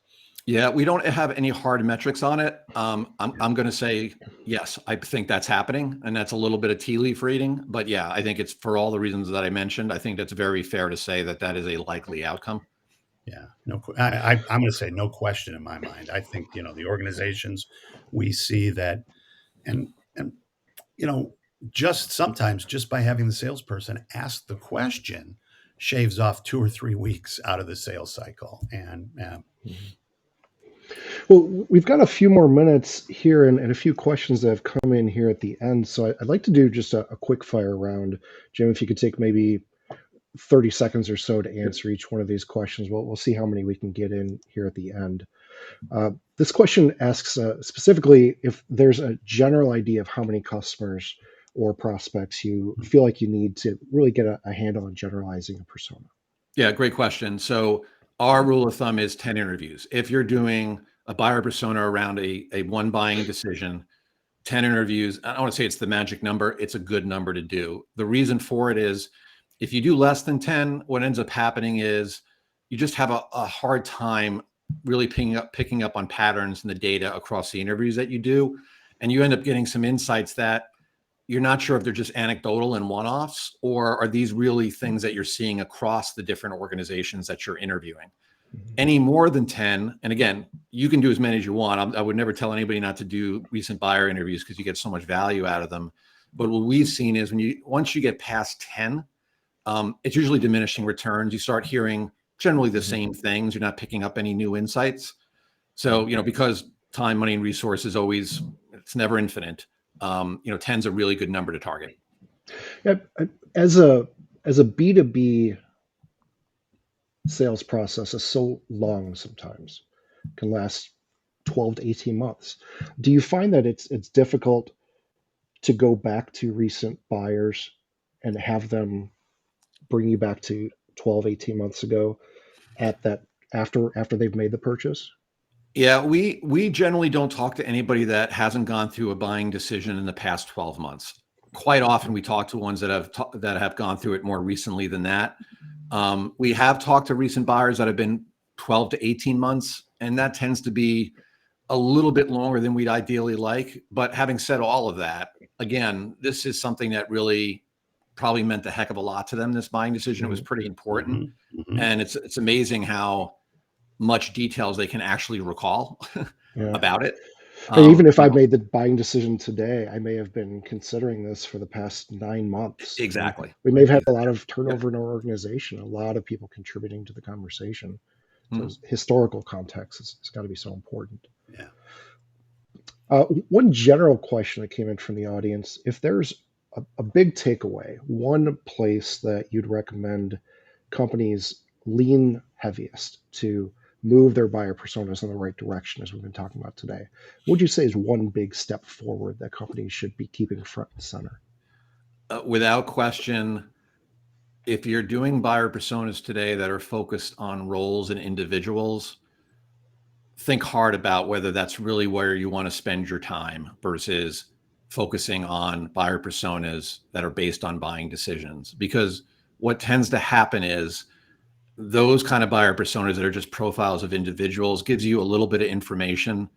[SPEAKER 3] Yeah, we don't have any hard metrics on it. I'm going to say yes, I think that's happening, and that's a little bit of tea leaf reading. But yeah, I think it's for all the reasons that I mentioned. I think that's very fair to say that is a likely outcome.
[SPEAKER 2] Yeah, I'm going to say no question in my mind. I think the organizations we see that, and just sometimes just by having the salesperson ask the question shaves off 2 or 3 weeks out of the sales cycle. And
[SPEAKER 1] Well, we've got a few more minutes here and a few questions that have come in here at the end. So I'd like to do just a quick fire round. Jim, if you could take maybe 30 seconds or so to answer each one of these questions. We'll see how many we can get in here at the end. This question asks specifically if there's a general idea of how many customers or prospects you feel like you need to really get a handle on generalizing a persona.
[SPEAKER 3] Yeah, great question. So our rule of thumb is 10 interviews. If you're doing a buyer persona around a one buying decision, 10 interviews, I don't want to say it's the magic number. It's a good number to do. The reason for it is if you do less than 10, what ends up happening is you just have a hard time really picking up on patterns in the data across the interviews that you do. And you end up getting some insights that you're not sure if they're just anecdotal and one-offs, or are these really things that you're seeing across the different organizations that you're interviewing. Any more than 10, and again, you can do as many as you want. I would never tell anybody not to do recent buyer interviews because you get so much value out of them. But what we've seen is once you get past 10, it's usually diminishing returns. You start hearing generally the same things. You're not picking up any new insights. So, because time, money, and resources it's never infinite. 10's a really good number to target.
[SPEAKER 1] Yeah, as a B2B sales process is so long sometimes, can last 12 to 18 months. Do you find that it's difficult to go back to recent buyers and have them bring you back to 12, 18 months ago at that after they've made the purchase?
[SPEAKER 3] Yeah, we generally don't talk to anybody that hasn't gone through a buying decision in the past 12 months. Quite often, we talk to ones that have gone through it more recently than that. We have talked to recent buyers that have been 12 to 18 months, and that tends to be a little bit longer than we'd ideally like. But having said all of that, again, this is something that really probably meant a heck of a lot to them. This buying decision, it was pretty important, and it's amazing how much details they can actually recall
[SPEAKER 1] Yeah.
[SPEAKER 3] about it.
[SPEAKER 1] And even if I made the buying decision today, I may have been considering this for the past 9 months.
[SPEAKER 3] Exactly.
[SPEAKER 1] We may have had a lot of turnover in our organization, a lot of people contributing to the conversation. So historical context has got to be so important.
[SPEAKER 2] Yeah.
[SPEAKER 1] One general question that came in from the audience: if there's a big takeaway, one place that you'd recommend companies lean heaviest to move their buyer personas in the right direction, as we've been talking about today, what would you say is one big step forward that companies should be keeping front and center?
[SPEAKER 3] Without question, if you're doing buyer personas today that are focused on roles and individuals, think hard about whether that's really where you want to spend your time versus focusing on buyer personas that are based on buying decisions. Because what tends to happen is those kind of buyer personas that are just profiles of individuals gives you a little bit of information,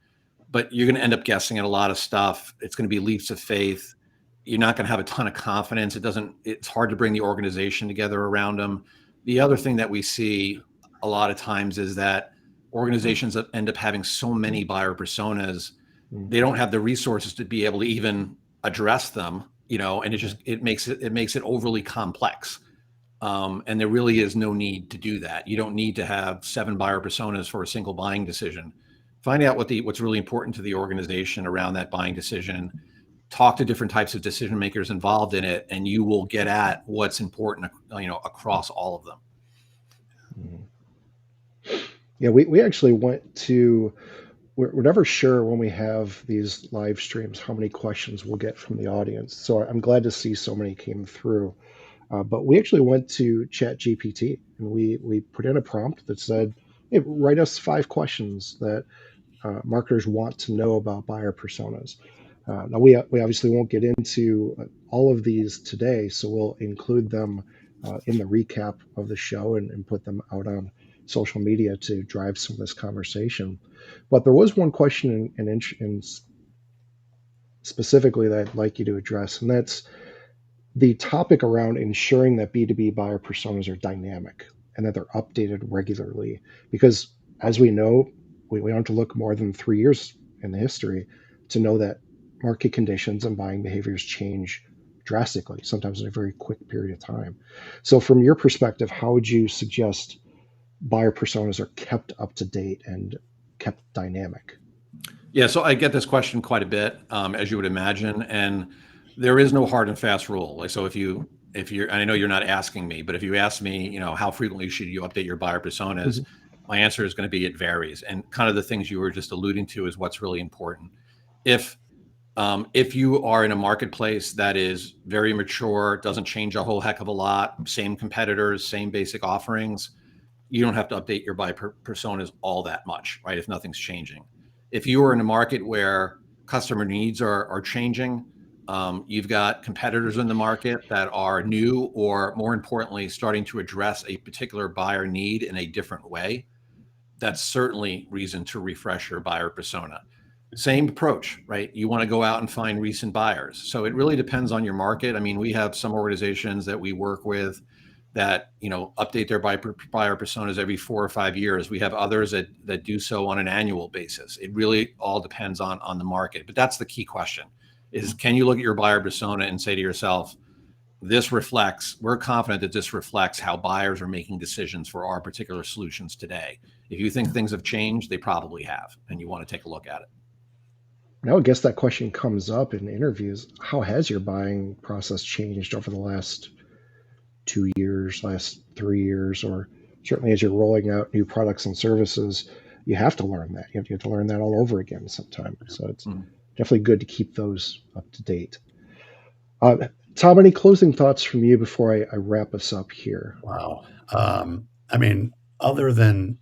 [SPEAKER 3] but you're going to end up guessing at a lot of stuff. It's going to be leaps of faith. You're not going to have a ton of confidence. It's hard to bring the organization together around them. The other thing that we see a lot of times is that organizations end up having so many buyer personas, they don't have the resources to be able to even address them, and it makes it overly complex. And there really is no need to do that. You don't need to have 7 buyer personas for a single buying decision. Find out what's really important to the organization around that buying decision. Talk to different types of decision makers involved in it, and you will get at what's important, across all of them.
[SPEAKER 1] Yeah, we actually went to. We're never sure when we have these live streams how many questions we'll get from the audience. So I'm glad to see so many came through. But we actually went to ChatGPT and we put in a prompt that said, "Hey, write us 5 questions that marketers want to know about buyer personas." Now we obviously won't get into all of these today, so we'll include them in the recap of the show and put them out on social media to drive some of this conversation. But there was one question in specifically that I'd like you to address, and that's the topic around ensuring that B2B buyer personas are dynamic and that they're updated regularly. Because as we know, we don't have to look more than 3 years in the history to know that market conditions and buying behaviors change drastically, sometimes in a very quick period of time. So from your perspective, how would you suggest buyer personas are kept up to date and kept dynamic?
[SPEAKER 3] Yeah, so I get this question quite a bit, as you would imagine, and there is no hard and fast rule. Like, so if you're, and I know you're not asking me, but if you ask me, how frequently should you update your buyer personas, my answer is going to be it varies. And kind of the things you were just alluding to is what's really important. If you are in a marketplace that is very mature, doesn't change a whole heck of a lot, same competitors, same basic offerings, you don't have to update your buyer personas all that much, right? If nothing's changing. If you are in a market where customer needs are changing, you've got competitors in the market that are new, or more importantly, starting to address a particular buyer need in a different way, that's certainly reason to refresh your buyer persona. Same approach, right? You want to go out and find recent buyers. So it really depends on your market. I mean, we have some organizations that we work with that, update their buyer personas every 4 or 5 years. We have others that do so on an annual basis. It really all depends on the market. But that's the key question is, can you look at your buyer persona and say to yourself, we're confident that this reflects how buyers are making decisions for our particular solutions today. If you think things have changed, they probably have, and you want to take a look at it.
[SPEAKER 1] Now, I guess that question comes up in interviews. How has your buying process changed over the last 2 years, last 3 years, or certainly as you're rolling out new products and services, you have to learn that. You have to learn that all over again sometime. So it's definitely good to keep those up to date. Tom, any closing thoughts from you before I wrap us up here?
[SPEAKER 2] Wow. I mean, other than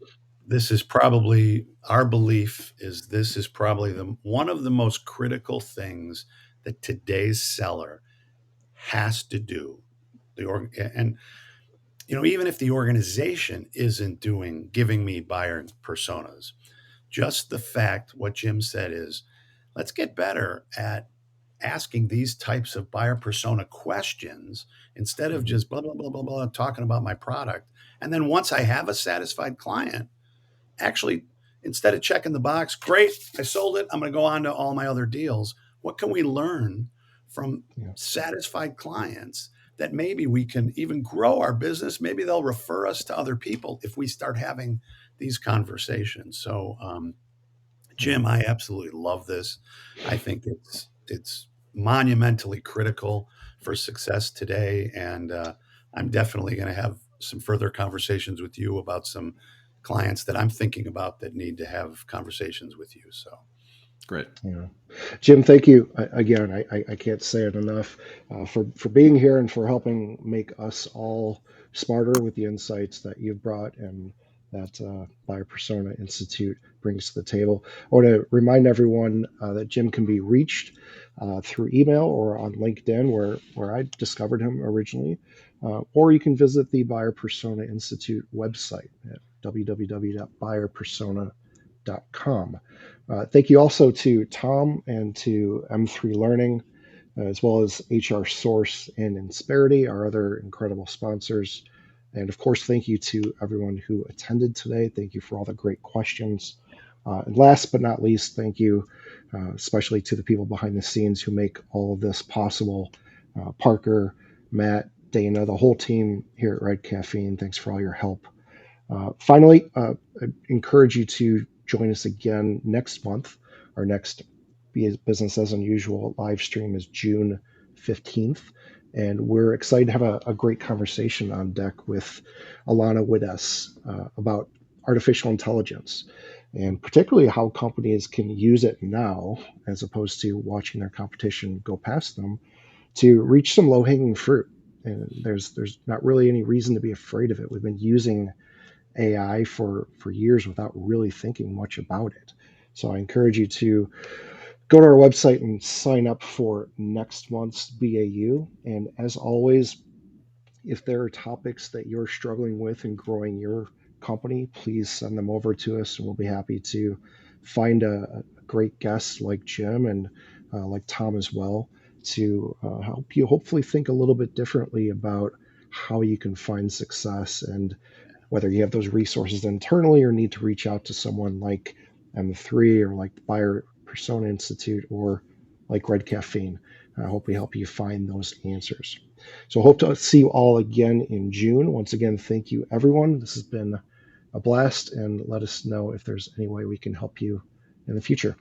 [SPEAKER 2] this is probably our belief is this is probably the one of the most critical things that today's seller has to do. And even if the organization isn't doing giving me buyer personas, just the fact what Jim said is let's get better at asking these types of buyer persona questions instead of
[SPEAKER 1] Mhm.
[SPEAKER 2] just blah blah blah blah blah talking about my product. And then once I have a satisfied client, actually, instead of checking the box, great, I sold it, I'm going to go on to all my other deals. What can we learn from
[SPEAKER 1] Yeah.
[SPEAKER 2] satisfied clients that maybe we can even grow our business? Maybe they'll refer us to other people if we start having these conversations. So,
[SPEAKER 1] Yeah.
[SPEAKER 2] Jim, I absolutely love this. I think it's monumentally critical for success today, and I'm definitely going to have some further conversations with you about some clients that I'm thinking about that need to have conversations with you. So,
[SPEAKER 3] Great.
[SPEAKER 1] Yeah. Jim, thank you again. I can't say it enough for being here and for helping make us all smarter with the insights that you've brought and that Buyer Persona Institute brings to the table. I want to remind everyone that Jim can be reached through email or on LinkedIn, where I discovered him originally, or you can visit the Buyer Persona Institute website at www.buyerpersona.com. Thank you also to Tom and to M3 Learning, as well as HR Source and Insperity, our other incredible sponsors. And of course, thank you to everyone who attended today. Thank you for all the great questions. And last but not least, thank you especially to the people behind the scenes who make all of this possible. Parker, Matt, Dana, the whole team here at Red Caffeine, thanks for all your help. Finally, I encourage you to join us again next month. Our next Business as Unusual live stream is June 15th. And we're excited to have a great conversation on deck with Alana Wides about artificial intelligence and particularly how companies can use it now as opposed to watching their competition go past them to reach some low hanging fruit. And there's not really any reason to be afraid of it. We've been using AI for years without really thinking much about it. So I encourage you to go to our website and sign up for next month's BAU. And as always, if there are topics that you're struggling with in growing your company, please send them over to us, and we'll be happy to find a great guest like Jim and like Tom as well to help you hopefully think a little bit differently about how you can find success and whether you have those resources internally or need to reach out to someone like M3 or like the Buyer Persona Institute or like Red Caffeine. I hope we help you find those answers. So, hope to see you all again in June. Once again, thank you, everyone. This has been a blast, and let us know if there's any way we can help you in the future.